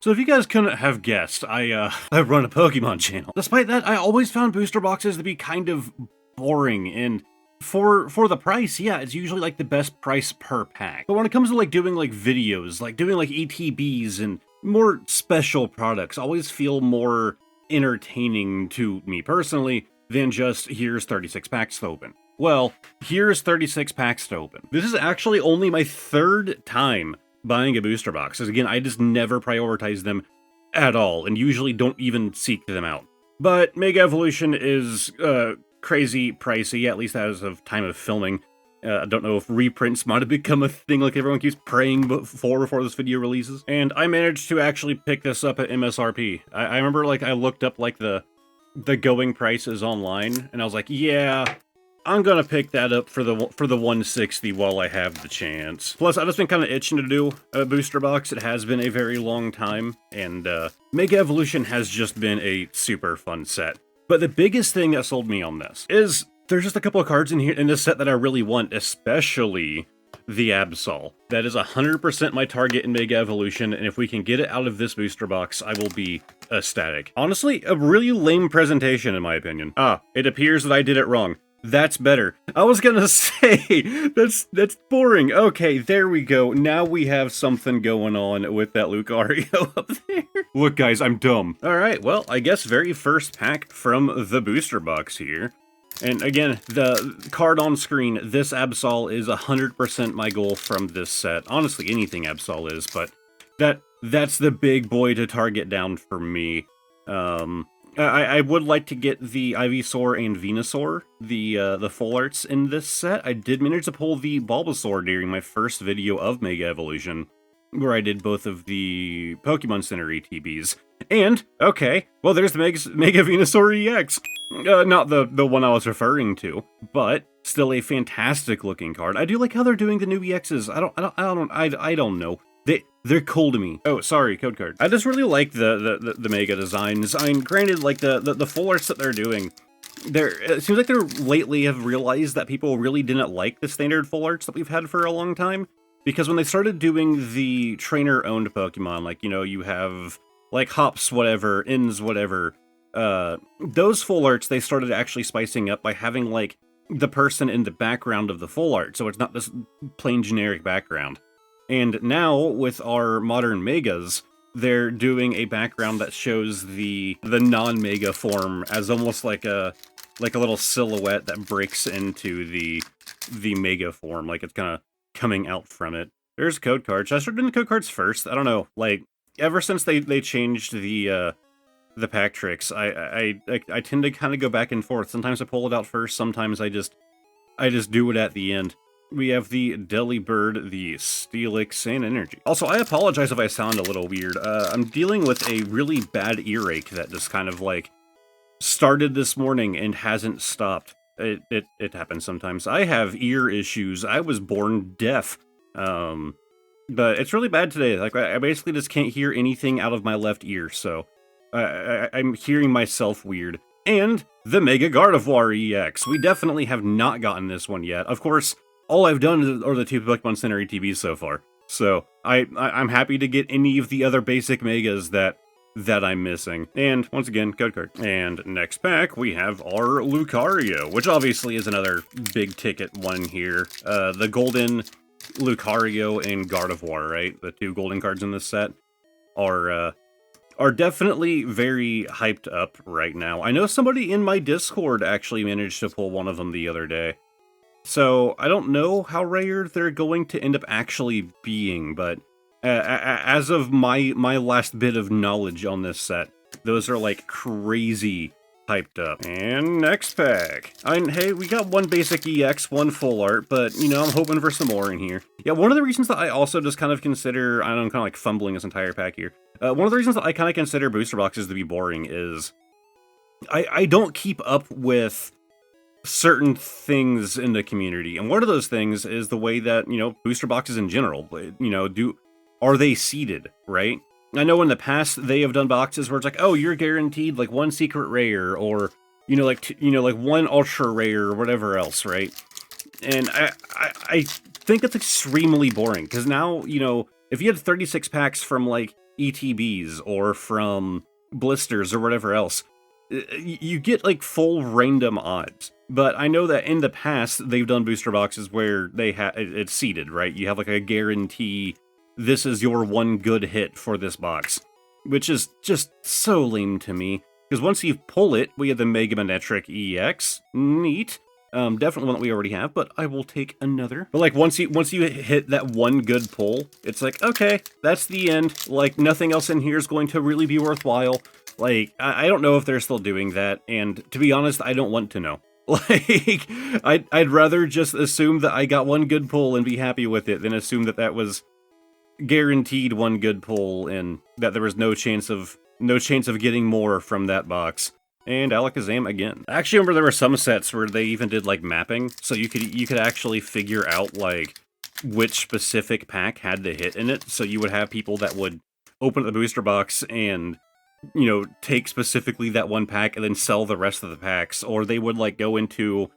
So if you guys couldn't have guessed, I run a Pokemon channel. Despite that, I always found booster boxes to be kind of boring, and for the price, yeah, it's usually like the best price per pack. But when it comes to like doing like videos, like doing like ETBs and more special products, always feel more entertaining to me personally than just here's 36 packs to open. Well, here's 36 packs to open. This is actually only my third time buying a booster box, because again, I just never prioritize them at all, and usually don't even seek them out. But Mega Evolution is crazy pricey, at least as of time of filming. I don't know if reprints might have become a thing like everyone keeps praying before this video releases. And I managed to actually pick this up at MSRP. I remember like I looked up like the going prices online, and I was like, yeah, I'm gonna pick that up for the 160 while I have the chance. Plus, I've just been kind of itching to do a booster box. It has been a very long time, and Mega Evolution has just been a super fun set. But the biggest thing that sold me on this is there's just a couple of cards in here in this set that I really want, especially the Absol. That is 100% my target in Mega Evolution, and if we can get it out of this booster box, I will be ecstatic. Honestly, a really lame presentation in my opinion. It appears that I did it wrong. That's better. I was gonna say, that's boring. Okay, there we go. Now we have something going on with that Lucario up there. Look, guys, I'm dumb. Alright, well, I guess very first pack from the booster box here. And again, the card on screen, this Absol is 100% my goal from this set. Honestly, anything Absol is, but that's the big boy to target down for me. I would like to get the Ivysaur and Venusaur, the full arts in this set. I did manage to pull the Bulbasaur during my first video of Mega Evolution, where I did both of the Pokemon Center ETBs. And, okay, well there's the Mega Venusaur EX. Not the one I was referring to, but still a fantastic looking card. I do like how they're doing the new EXs. I don't know. They're cool to me. Oh, sorry, code card. I just really like the Mega designs. I mean, granted, like the full arts that they're doing, it seems like they lately have realized that people really didn't like the standard full arts that we've had for a long time. Because when they started doing the trainer-owned Pokemon, like, you know, you have like Hops whatever, Ins whatever, those full arts they started actually spicing up by having like the person in the background of the full art, so it's not this plain generic background. And now, with our modern Megas, they're doing a background that shows the non-Mega form as almost like a little silhouette that breaks into the Mega form, like it's kind of coming out from it. There's code cards. Should I start doing the code cards first? I don't know. Like, ever since they changed the pack tricks, I tend to kind of go back and forth. Sometimes I pull it out first, sometimes I just do it at the end. We have the Delibird, the Steelix, and Energy. Also, I apologize if I sound a little weird. I'm dealing with a really bad earache that just kind of, like, started this morning and hasn't stopped. It happens sometimes. I have ear issues. I was born deaf. But it's really bad today. Like, I basically just can't hear anything out of my left ear, so I'm hearing myself weird. And the Mega Gardevoir EX. We definitely have not gotten this one yet. Of course, all I've done are the two Pokemon Center ETBs so far. So I'm happy to get any of the other basic Megas that I'm missing. And once again, code card. And next pack, we have our Lucario, which obviously is another big ticket one here. The Golden Lucario and Gardevoir, right? The two golden cards in this set are definitely very hyped up right now. I know somebody in my Discord actually managed to pull one of them the other day. So, I don't know how rare they're going to end up actually being, but as of my last bit of knowledge on this set, those are like crazy hyped up. And next pack. Hey, we got one basic EX, one full art, but, you know, I'm hoping for some more in here. Yeah, one of the reasons that I also just kind of consider, I'm kind of like fumbling this entire pack here. One of the reasons that I kind of consider booster boxes to be boring is I don't keep up with certain things in the community, and one of those things is the way that, you know, booster boxes in general, you know, are they seeded, right? I know in the past they have done boxes where it's like, oh, you're guaranteed like one secret rare, or you know, like like one ultra rare or whatever else, right? And I think that's extremely boring, because now, you know, if you had 36 packs from like ETBs or from blisters or whatever else, you get like full random odds. But I know that in the past they've done booster boxes where they it's seeded, right? You have like a guarantee this is your one good hit for this box, which is just so lame to me. Because once you pull it, we have the Mega Manetric EX. Neat. Definitely one that we already have, but I will take another. But like once you hit that one good pull, it's like, okay, that's the end. Like nothing else in here is going to really be worthwhile. Like I don't know if they're still doing that, and to be honest, I don't want to know. Like I'd rather just assume that I got one good pull and be happy with it than assume that that was guaranteed one good pull and that there was no chance of getting more from that box. And Alakazam again. I actually remember there were some sets where they even did like mapping, so you could actually figure out like which specific pack had the hit in it. So you would have people that would open up the booster box and, you know, take specifically that one pack and then sell the rest of the packs, or they would like go into,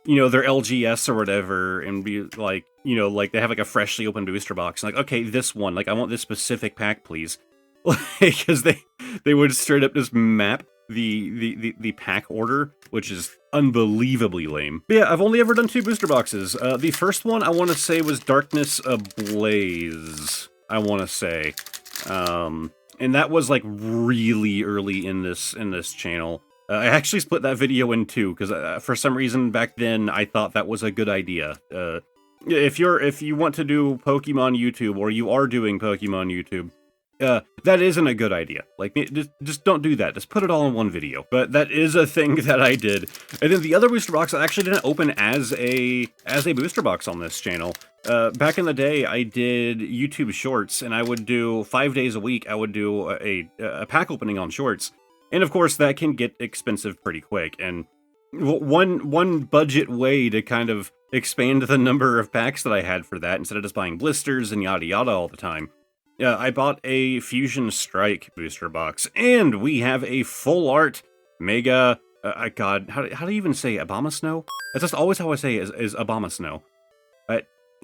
you know, their LGS or whatever and be like, you know, like they have like a freshly opened booster box, and like, okay, this one, like I want this specific pack, please. Because they would straight up just map the pack order, which is unbelievably lame. But yeah, I've only ever done 2 booster boxes. The first one I want to say was Darkness Ablaze, I want to say. And that was like really early in this channel. I actually split that video in 2 because for some reason back then I thought that was a good idea. If you want to do Pokemon YouTube, or you are doing Pokemon YouTube, that isn't a good idea. Like, just don't do that. Just put it all in one video. But that is a thing that I did. And then the other booster box I actually didn't open as a booster box on this channel. Back in the day, I did YouTube Shorts, and I would do 5 days a week. I would do a pack opening on Shorts, and of course that can get expensive pretty quick. And one budget way to kind of expand the number of packs that I had for that, instead of just buying blisters and yada yada all the time, I bought a Fusion Strike booster box, and we have a full art Mega. God, how do you even say Abomasnow? That's just always how I say it, is Abomasnow.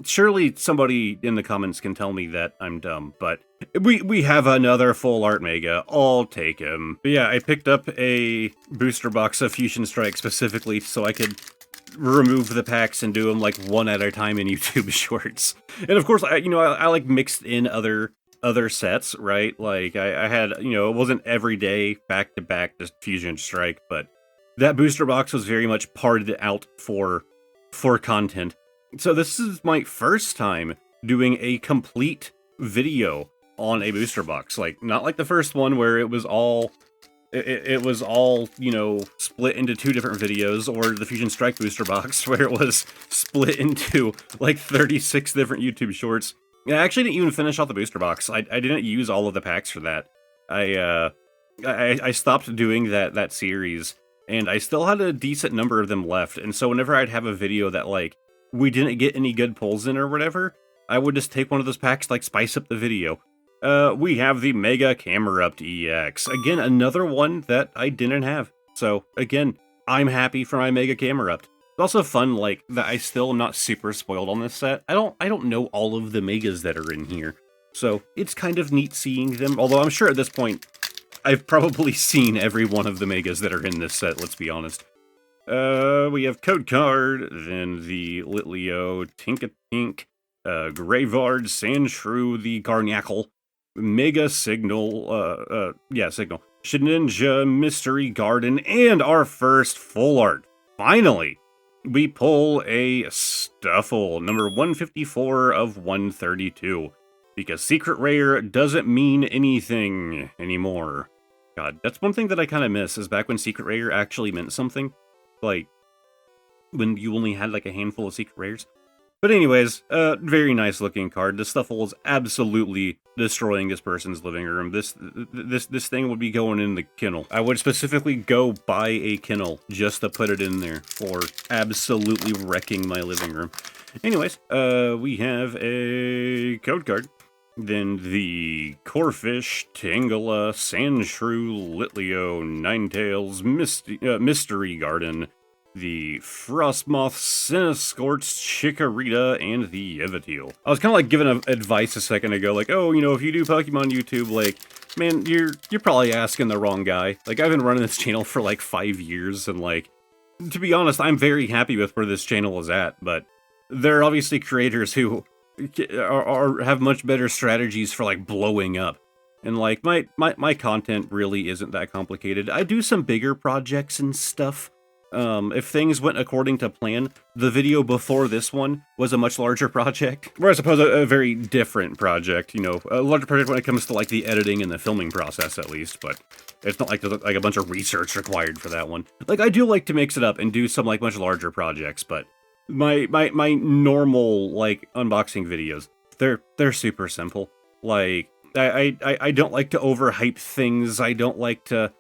Surely somebody in the comments can tell me that I'm dumb, but we have another full art Mega. I'll take him. But yeah, I picked up a booster box of Fusion Strike specifically so I could remove the packs and do them like one at a time in YouTube Shorts. And of course, I like mixed in other sets, right? Like I had, you know, it wasn't every day back to back just Fusion Strike, but that booster box was very much parted out for content. So this is my first time doing a complete video on a booster box. Like, not like the first one where it was all, you know, split into 2 different videos, or the Fusion Strike booster box where it was split into like 36 different YouTube Shorts. I actually didn't even finish off the booster box. I didn't use all of the packs for that. I stopped doing that series, and I still had a decent number of them left. And so whenever I'd have a video that like we didn't get any good pulls in or whatever, I would just take one of those packs to like spice up the video. We have the Mega Camerupt EX. Again, another one that I didn't have. So again, I'm happy for my Mega Camerupt. It's also fun, like, that I still am not super spoiled on this set. I don't know all of the Megas that are in here, so it's kind of neat seeing them. Although I'm sure at this point, I've probably seen every one of the Megas that are in this set, let's be honest. We have Code Card, then the Litleo, Tinkatink, Gravard, Sandshrew, the Garnackle, Mega Signal, Signal, Shedinja, Mystery Garden, and our first full art. Finally, we pull a Stuffle, number 154 of 132, because Secret Rare doesn't mean anything anymore. God, that's one thing that I kind of miss, is back when Secret Rare actually meant something. Like, when you only had like a handful of Secret Rares. But anyways, very nice looking card. This Stuffle is absolutely destroying this person's living room. This thing would be going in the kennel. I would specifically go buy a kennel just to put it in there for absolutely wrecking my living room. Anyways, we have a code card. Then the Corphish, Tangela, Sandshrew, Litleo, Ninetales, Mystery Garden, the Frostmoth, Cinescorch, Chikorita, and the Yveltal. I was kind of like giving advice a second ago, like, oh, you know, if you do Pokemon YouTube, like, man, you're probably asking the wrong guy. Like, I've been running this channel for like 5 years, and like, to be honest, I'm very happy with where this channel is at, but there are obviously creators who have much better strategies for like blowing up. And like, my content really isn't that complicated. I do some bigger projects and stuff. If things went according to plan, the video before this one was a much larger project. Or I suppose a very different project, you know, a larger project when it comes to like the editing and the filming process at least, but it's not like there's like a bunch of research required for that one. Like, I do like to mix it up and do some like much larger projects, but my normal like unboxing videos, they're super simple. Like, I don't like to overhype things. I don't like to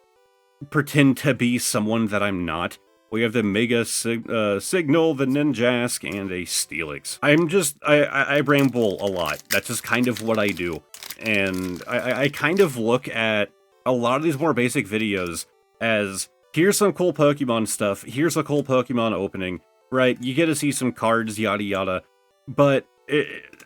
pretend to be someone that I'm not. We have the Mega Signal, the Ninjask, and a Steelix. I ramble a lot. That's just kind of what I do. And I kind of look at a lot of these more basic videos as, here's some cool Pokemon stuff, here's a cool Pokemon opening, right? You get to see some cards, yada yada. But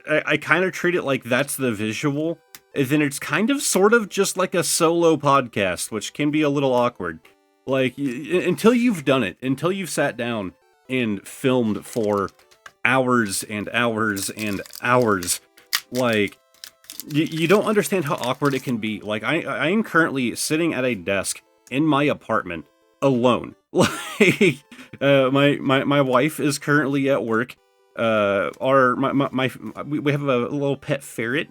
I kind of treat it like that's the visual, and then it's kind of sort of just like a solo podcast, which can be a little awkward. Like, until you've done it, until you've sat down and filmed for hours and hours and hours, like, you don't understand how awkward it can be. Like, I am currently sitting at a desk in my apartment alone. Like, my wife is currently at work. We have a little pet ferret.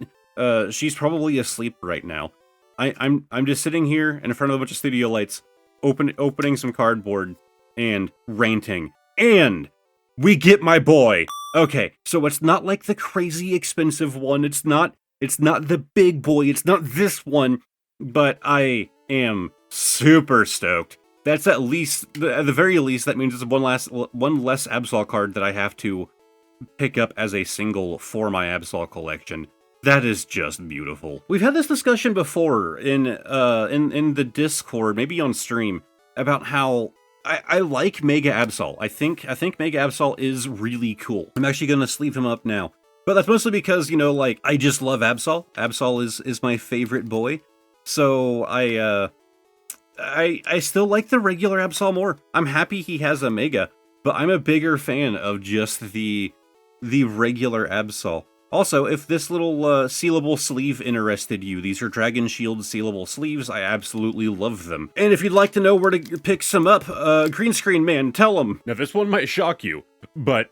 She's probably asleep right now. I'm just sitting here in front of a bunch of studio lights, opening some cardboard and ranting. And we get my boy. Okay, so it's not like the crazy expensive one. It's not the big boy. It's not this one. But I am super stoked. That's at the very least, that means it's one less Absol card that I have to pick up as a single for my Absol collection. That is just beautiful. We've had this discussion before in the Discord, maybe on stream, about how I like Mega Absol. I think Mega Absol is really cool. I'm actually gonna sleeve him up now. But that's mostly because, you know, like, I just love Absol. Absol is my favorite boy. So I still like the regular Absol more. I'm happy he has a Mega, but I'm a bigger fan of just the regular Absol. Also, if this little sealable sleeve interested you, these are Dragon Shield sealable sleeves. I absolutely love them. And if you'd like to know where to pick some up, Green Screen Man, tell them. Now, this one might shock you, but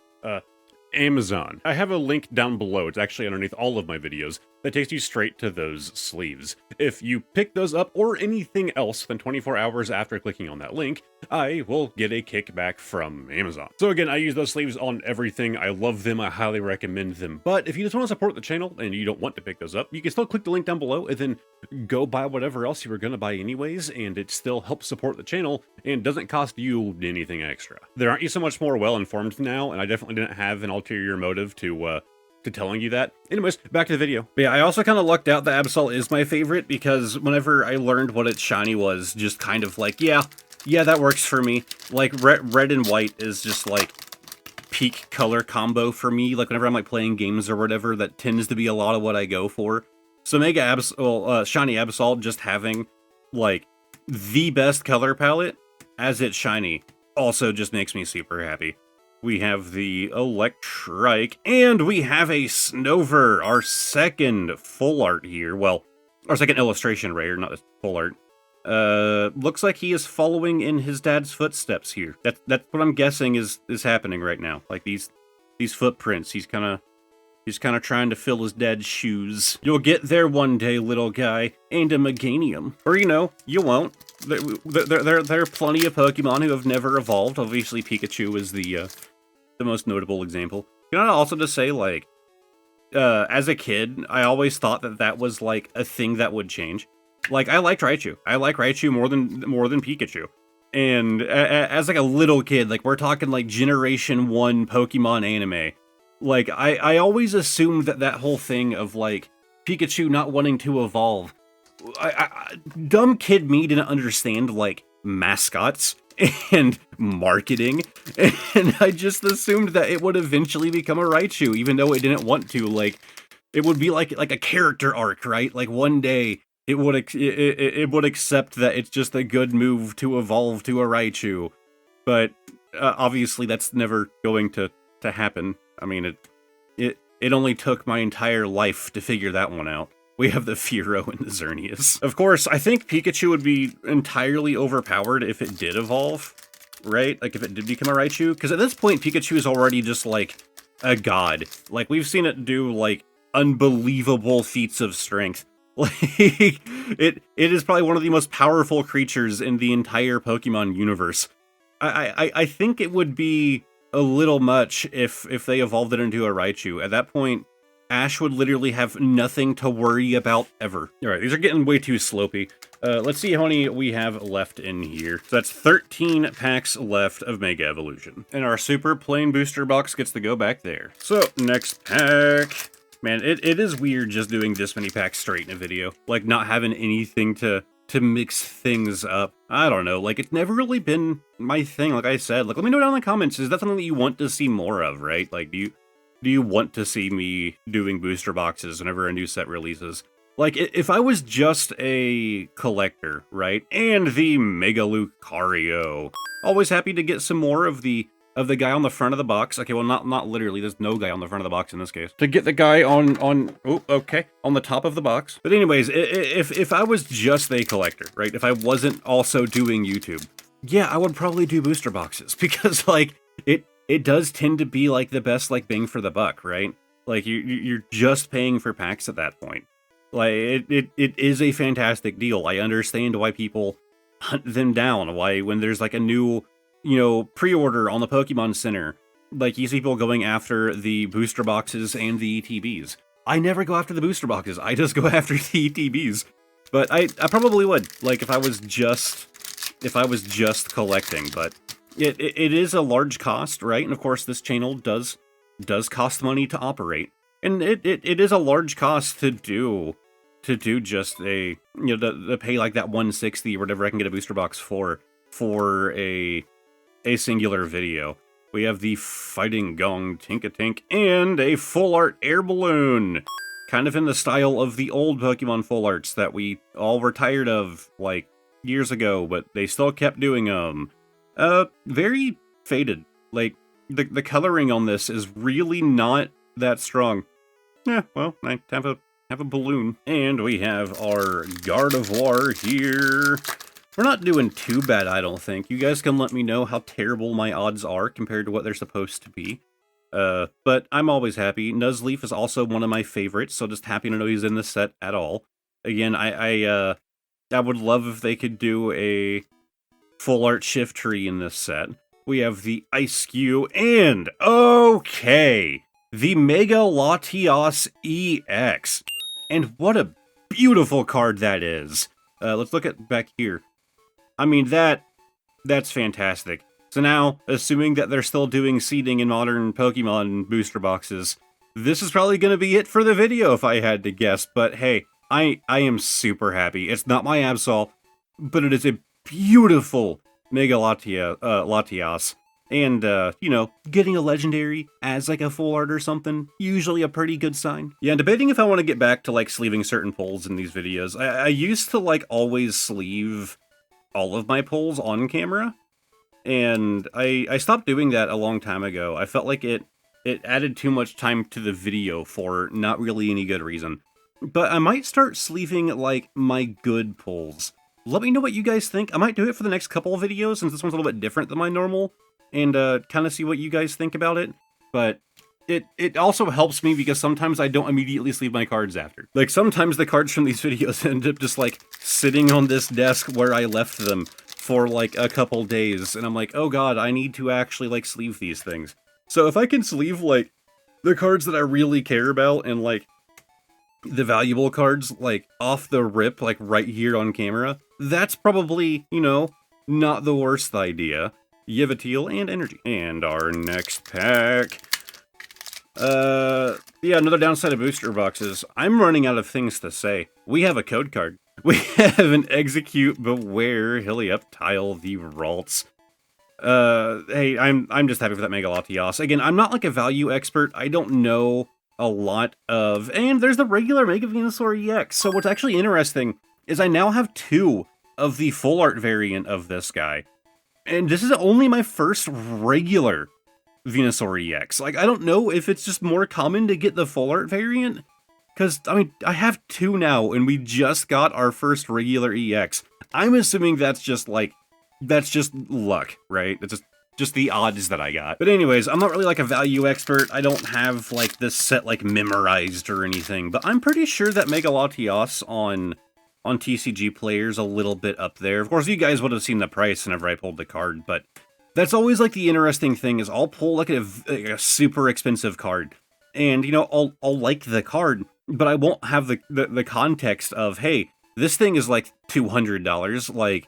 Amazon. I have a link down below. It's actually underneath all of my videos that takes you straight to those sleeves. If you pick those up or anything else within 24 hours after clicking on that link, I will get a kickback from Amazon. So again, I use those sleeves on everything. I love them. I highly recommend them. But if you just want to support the channel and you don't want to pick those up, you can still click the link down below and then go buy whatever else you were going to buy anyways, and it still helps support the channel and doesn't cost you anything extra. There aren't you so much more well-informed now, and I definitely didn't have an ulterior motive to telling you that. Anyways, back to the video. But yeah, I also kind of lucked out that Absol is my favorite, because whenever I learned what its shiny was, just kind of like, yeah, that works for me. Like, red and white is just like peak color combo for me. Like, whenever I'm like playing games or whatever, that tends to be a lot of what I go for. So Mega Absol, Shiny Absol just having like the best color palette as it's shiny also just makes me super happy. We have the Electrike, and we have a Snover, our second full art here. Well, our second illustration rare, not full art. Looks like he is following in his dad's footsteps here. That's what I'm guessing is happening right now. Like these footprints, he's kind of trying to fill his dad's shoes. You'll get there one day, little guy, and a Meganium. Or, you know, you won't. There are plenty of Pokemon who have never evolved. Obviously, Pikachu is the most notable example. Can I also just say, like, as a kid, I always thought that was, like, a thing that would change. Like, I liked Raichu. I like Raichu more than Pikachu. And as, like, a little kid, like, we're talking, like, Generation 1 Pokemon anime. Like, I always assumed that whole thing of, like, Pikachu not wanting to evolve. Dumb kid me didn't understand, like, mascots and marketing, and I just assumed that it would eventually become a Raichu, even though it didn't want to. Like, it would be like a character arc, right? Like, one day it would it would accept that it's just a good move to evolve to a Raichu, but obviously that's never going to happen. I mean, it only took my entire life to figure that one out. We have the Fearow and the Xerneas. Of course, I think Pikachu would be entirely overpowered if it did evolve, right? Like, if it did become a Raichu. Because at this point, Pikachu is already just, like, a god. Like, we've seen it do, like, unbelievable feats of strength. Like, it is probably one of the most powerful creatures in the entire Pokemon universe. I think it would be a little much if they evolved it into a Raichu. At that point, Ash would literally have nothing to worry about ever. Alright, these are getting way too slopey. Let's see how many we have left in here. So that's 13 packs left of Mega Evolution. And our super plain booster box gets to go back there. So, next pack. Man, it is weird just doing this many packs straight in a video. Like, not having anything to mix things up. I don't know, like, it's never really been my thing, like I said. Like, let me know down in the comments, is that something that you want to see more of, right? Like, do you want to see me doing booster boxes whenever a new set releases? Like, if I was just a collector, right, and the Mega Lucario, always happy to get some more of the guy on the front of the box. Okay, well, not literally, there's no guy on the front of the box in this case. To get the guy on the top of the box. But anyways, if I was just a collector, right, if I wasn't also doing YouTube, yeah, I would probably do booster boxes, because, like, it does tend to be, like, the best, like, bang for the buck, right? Like, you're just paying for packs at that point. Like, it is a fantastic deal. I understand why people hunt them down, why when there's, like, a new, you know, pre-order on the Pokemon Center, like, you see people going after the booster boxes and the ETBs. I never go after the booster boxes, I just go after the ETBs. But I probably would, like, if I was just collecting, but it is a large cost, right? And of course, this channel does cost money to operate. And it is a large cost to do just a, you know, to pay like that 160 or whatever I can get a booster box for a singular video. We have the Fighting Gong Tinkatink and a full art air balloon. Kind of in the style of the old Pokemon full arts that we all were tired of, like, years ago, but they still kept doing them. Very faded. Like, the coloring on this is really not that strong. Yeah, well, I have a balloon. And we have our Gardevoir here. We're not doing too bad, I don't think. You guys can let me know how terrible my odds are compared to what they're supposed to be. But I'm always happy. Nuzleaf is also one of my favorites, so just happy to know he's in this set at all. Again, I would love if they could do a full art Shiftry in this set. We have the Ice-Q and, okay, the Mega Latias EX. And what a beautiful card that is. Let's look at back here. I mean, that's fantastic. So now, assuming that they're still doing seeding in modern Pokemon booster boxes, this is probably going to be it for the video if I had to guess. But hey, I am super happy. It's not my Absol, but it is a beautiful Mega Latias. And, you know, getting a legendary as, like, a full art or something, usually a pretty good sign. Yeah, I'm debating if I want to get back to, like, sleeving certain pulls in these videos. I used to, like, always sleeve all of my pulls on camera, and I stopped doing that a long time ago. I felt like it added too much time to the video for not really any good reason. But I might start sleeving, like, my good pulls. Let me know what you guys think. I might do it for the next couple of videos, since this one's a little bit different than my normal, and kind of see what you guys think about it. But it also helps me because sometimes I don't immediately sleeve my cards after. Like, sometimes the cards from these videos end up just, like, sitting on this desk where I left them for, like, a couple days, and I'm like, oh god, I need to actually, like, sleeve these things. So if I can sleeve, like, the cards that I really care about, and, like, the valuable cards, like, off the rip, like, right here on camera, that's probably, you know, not the worst idea. Yveltal and Energy. And our next pack. Yeah, another downside of booster boxes. I'm running out of things to say. We have a code card. We have an Execute Beware Helioptile the Ralts. Hey, I'm just happy for that Mega Latias. Again, I'm not like a value expert. I don't know a lot of, and there's the regular Mega Venusaur EX. So what's actually interesting is I now have 2 of the full art variant of this guy. And this is only my first regular Venusaur EX. Like, I don't know if it's just more common to get the full art variant, because, I mean, I have 2 now, and we just got our first regular EX. I'm assuming that's just, like, that's just luck, right? It's just the odds that I got. But anyways, I'm not really, like, a value expert. I don't have, like, this set, like, memorized or anything, but I'm pretty sure that Mega Latias on TCG Player's a little bit up there. Of course, you guys would have seen the price whenever I pulled the card, but that's always, like, the interesting thing is I'll pull, like, a super expensive card, and, you know, I'll like the card, but I won't have the context of, hey, this thing is, like, $200, like,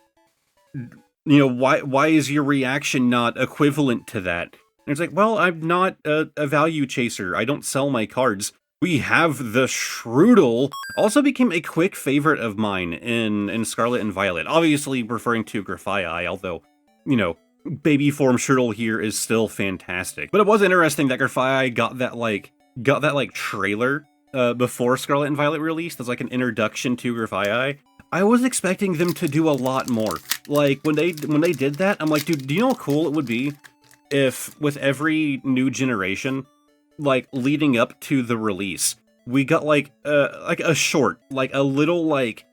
you know, why is your reaction not equivalent to that? And it's like, well, I'm not a value chaser. I don't sell my cards. We have the Shroodle. Also became a quick favorite of mine in Scarlet and Violet. Obviously referring to Grafaiai, although, you know, baby form Shroodle here is still fantastic. But it was interesting that Grafaiai got that trailer before Scarlet and Violet released as like an introduction to Grafaiai. I was expecting them to do a lot more. Like, when they did that, I'm like, dude, do you know how cool it would be if, with every new generation, like, leading up to the release, we got, like a short, like, a little, like,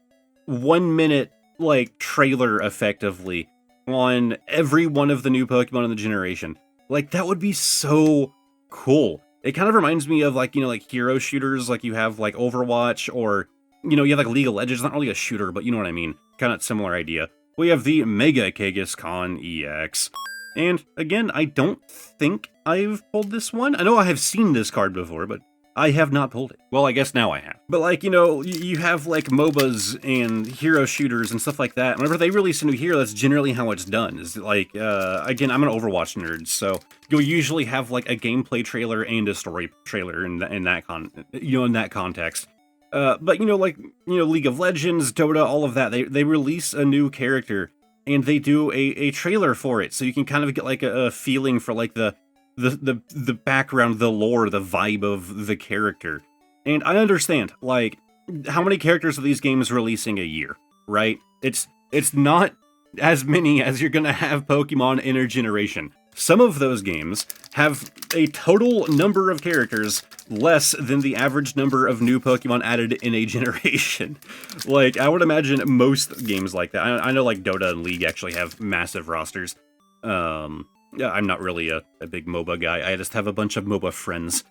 1 minute, like, trailer, effectively, on every one of the new Pokemon in the generation. Like, that would be so cool. It kind of reminds me of, like, you know, like, hero shooters, like you have, like, Overwatch, or, you know, you have, like, League of Legends. It's not really a shooter, but you know what I mean. Kind of similar idea. We have the Mega Kangaskhan EX. And, again, I don't think I've pulled this one. I know I have seen this card before, but I have not pulled it. Well, I guess now I have. But, like, you know, you have, like, MOBAs and hero shooters and stuff like that. Whenever they release a new hero, that's generally how it's done. Is like, again, I'm an Overwatch nerd, so you'll usually have, like, a gameplay trailer and a story trailer in that context. But, you know, like, you know, League of Legends, Dota, all of that, they release a new character, and they do a trailer for it, so you can kind of get, like, a feeling for, like, the background, the lore, the vibe of the character. And I understand, like, how many characters are these games releasing a year, right? It's not as many as you're gonna have Pokemon in a generation. Some of those games have a total number of characters less than the average number of new Pokemon added in a generation. Like, I would imagine most games like that. I know, like, Dota and League actually have massive rosters. Yeah, I'm not really a big MOBA guy. I just have a bunch of MOBA friends.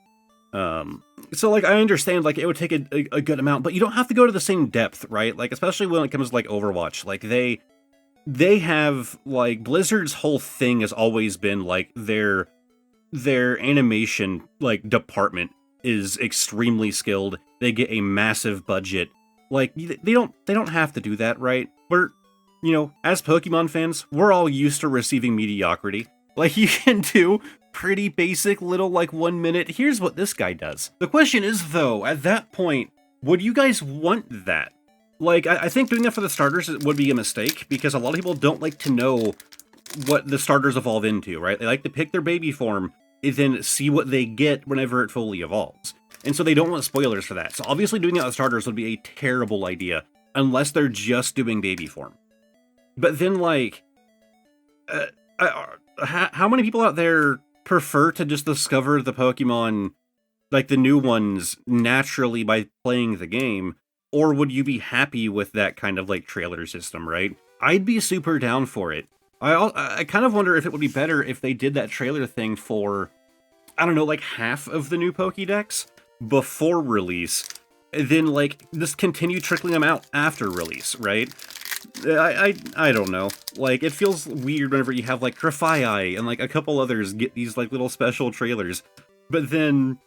So, like, I understand, like, it would take a good amount, but you don't have to go to the same depth, right? Like, especially when it comes to, like, Overwatch. Like, they have, like, Blizzard's whole thing has always been, like, their animation, like, department is extremely skilled. They get a massive budget. Like, they don't have to do that, right? We're, you know, as Pokemon fans, we're all used to receiving mediocrity. Like, you can do pretty basic little, like, 1 minute, here's what this guy does. The question is, though, at that point, would you guys want that? Like, I think doing that for the starters would be a mistake, because a lot of people don't like to know what the starters evolve into, right? They like to pick their baby form, and then see what they get whenever it fully evolves. And so they don't want spoilers for that. So obviously doing that with starters would be a terrible idea, unless they're just doing baby form. But then, like, how many people out there prefer to just discover the Pokemon, like the new ones, naturally by playing the game? Or would you be happy with that kind of, like, trailer system, right? I'd be super down for it. I kind of wonder if it would be better if they did that trailer thing for, I don't know, like, half of the new Pokédex before release, and then, like, just continue trickling them out after release, right? I don't know. Like, it feels weird whenever you have, like, Grafaiai and, like, a couple others get these, like, little special trailers, but then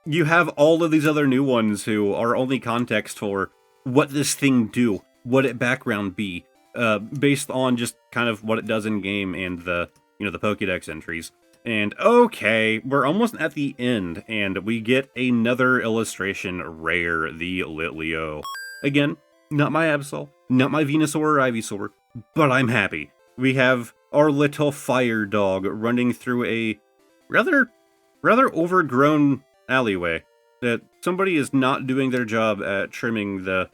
you have all of these other new ones who are only context for what this thing do, what it background be, based on just kind of what it does in game and the, you know, the Pokédex entries. And okay, we're almost at the end, and we get another illustration rare, the Litleo. Again, not my Absol, not my Venusaur or Ivysaur, but I'm happy. We have our little fire dog running through a rather overgrown alleyway that somebody is not doing their job at trimming the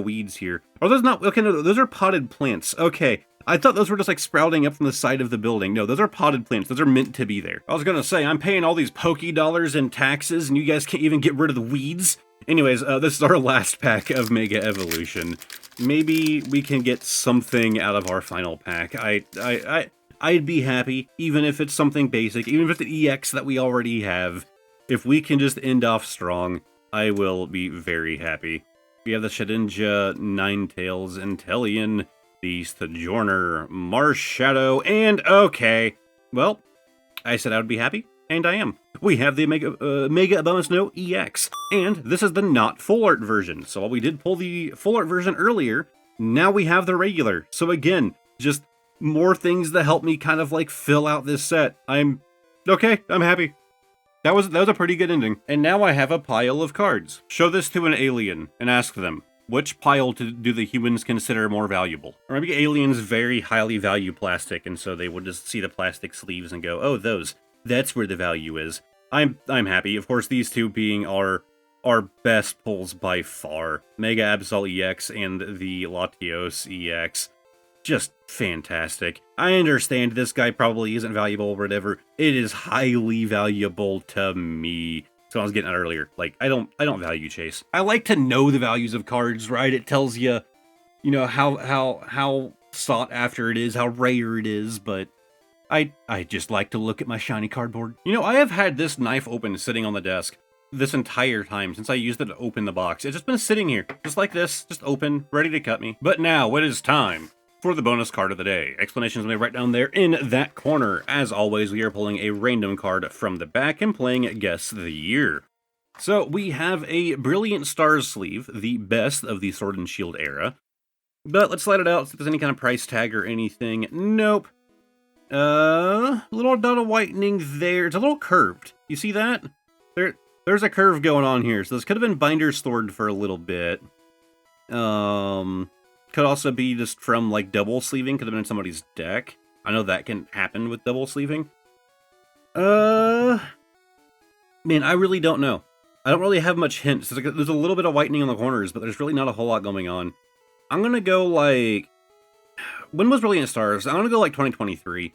weeds here. Are those not okay? No, those are potted plants. Okay. I thought those were just like sprouting up from the side of the building. No, those are potted plants. Those are meant to be there. I was gonna say, I'm paying all these Poké dollars in taxes and you guys can't even get rid of the weeds. Anyways, this is our last pack of Mega Evolution. Maybe we can get something out of our final pack. I'd be happy, even if it's something basic, even if it's the EX that we already have. If we can just end off strong, I will be very happy. We have the Shedinja, Ninetales, Inteleon, the Sojourner, Marshadow, and okay. Well, I said I would be happy, and I am. We have the Mega Abomasnow EX, and this is the not full art version. So while we did pull the full art version earlier, now we have the regular. So again, just more things that help me kind of like fill out this set. I'm happy. That was a pretty good ending. And now I have a pile of cards. Show this to an alien and ask them, which pile do the humans consider more valuable? Or maybe aliens very highly value plastic, and so they would just see the plastic sleeves and go, oh, those. That's where the value is. I'm happy. Of course, these two being our best pulls by far. Mega Absol EX and the Latios EX. Just fantastic. I understand this guy probably isn't valuable or whatever. It is highly valuable to me. So I was getting at earlier. Like, I don't value chase. I like to know the values of cards, right? It tells you, you know, how sought after it is, how rare it is, but I just like to look at my shiny cardboard. You know, I have had this knife open sitting on the desk this entire time since I used it to open the box. It's just been sitting here, just like this, just open, ready to cut me. But now it is time for the bonus card of the day. Explanations may be right down there in that corner. As always, we are pulling a random card from the back and playing Guess the Year. So we have a Brilliant Stars sleeve, the best of the Sword and Shield era. But let's slide it out, see if there's any kind of price tag or anything. Nope. Little dot of whitening there. It's a little curved. You see that? There's a curve going on here. So this could have been binder stored for a little bit. Could also be just from, like, double sleeving. Could have been in somebody's deck. I know that can happen with double sleeving. Man, I really don't know. I don't really have much hints. There's a little bit of whitening on the corners, but there's really not a whole lot going on. I'm gonna go, like... When was Brilliant Stars? I'm gonna go, like, 2023.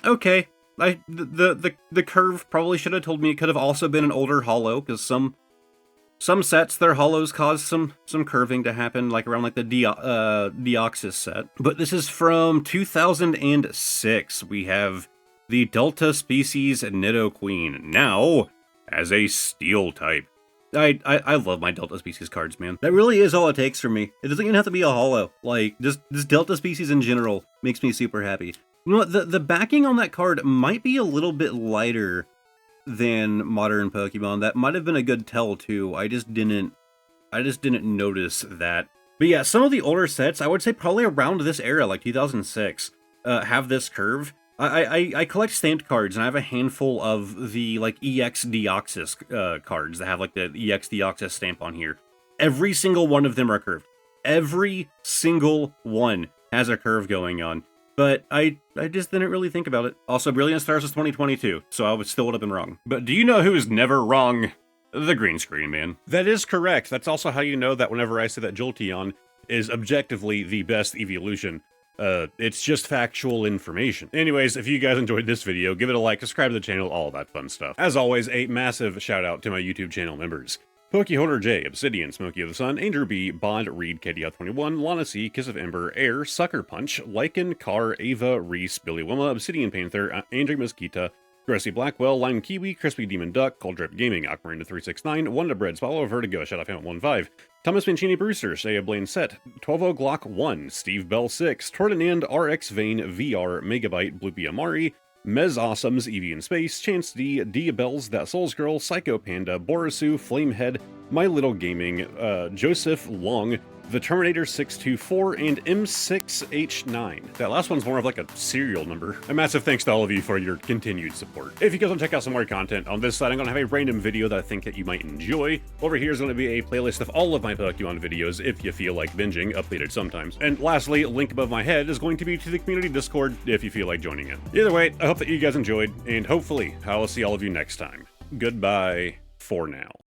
Okay. The curve probably should have told me it could have also been an older holo, because some sets, their holos cause some curving to happen, like around like the Deoxys set. But this is from 2006. We have the Delta species Nidoqueen, now as a Steel type. I love my Delta species cards, man. That really is all it takes for me. It doesn't even have to be a holo. Like, just this Delta species in general makes me super happy. You know what, the backing on that card might be a little bit lighter than modern Pokemon. That might have been a good tell too. I just didn't notice that. But yeah, some of the older sets, I would say probably around this era, like 2006, have this curve. I collect stamped cards, and I have a handful of the like EX Deoxys cards that have like the EX Deoxys stamp on here. Every single one of them are curved. Every single one has a curve going on. But I just didn't really think about it. Also, Brilliant Stars is 2022, so I still would have been wrong. But do you know who's never wrong? The green screen man. That is correct. That's also how you know that whenever I say that Jolteon is objectively the best evolution. It's just factual information. Anyways, if you guys enjoyed this video, give it a like, subscribe to the channel, all that fun stuff. As always, a massive shout out to my YouTube channel members. Pokeholder J, Obsidian, Smokey of the Sun, Andrew B, Bond, Reed, KDL21, Lana C, Kiss of Ember, Air, Sucker Punch, Lycan, Carr, Ava, Reese, Billy Wilma, Obsidian Panther, Andrew Mosquita, Grassy Blackwell, Lime Kiwi, Crispy Demon Duck, Cold Drip Gaming, Aquamarina369, Wanda Bread, Swallow, Vertigo, Shut Off 15, Thomas Mancini Brewster, Shea Blaine Set, 12 Glock 1, Steve Bell 6, Tortinand, RX Vane, VR, Megabyte, Bloopy Amari, Mez Awesomes, Eevee in Space, Chance D, Dia Bells, That Souls Girl, Psycho Panda, Borisu, Flamehead, My Little Gaming, Joseph Long, the Terminator 624, and M6H9. That last one's more of like a serial number. A massive thanks to all of you for your continued support. If you guys want to check out some more content on this side, I'm going to have a random video that I think that you might enjoy. Over here is going to be a playlist of all of my Pokemon videos if you feel like binging, updated sometimes. And lastly, link above my head is going to be to the community Discord if you feel like joining it. Either way, I hope that you guys enjoyed, and hopefully I will see all of you next time. Goodbye for now.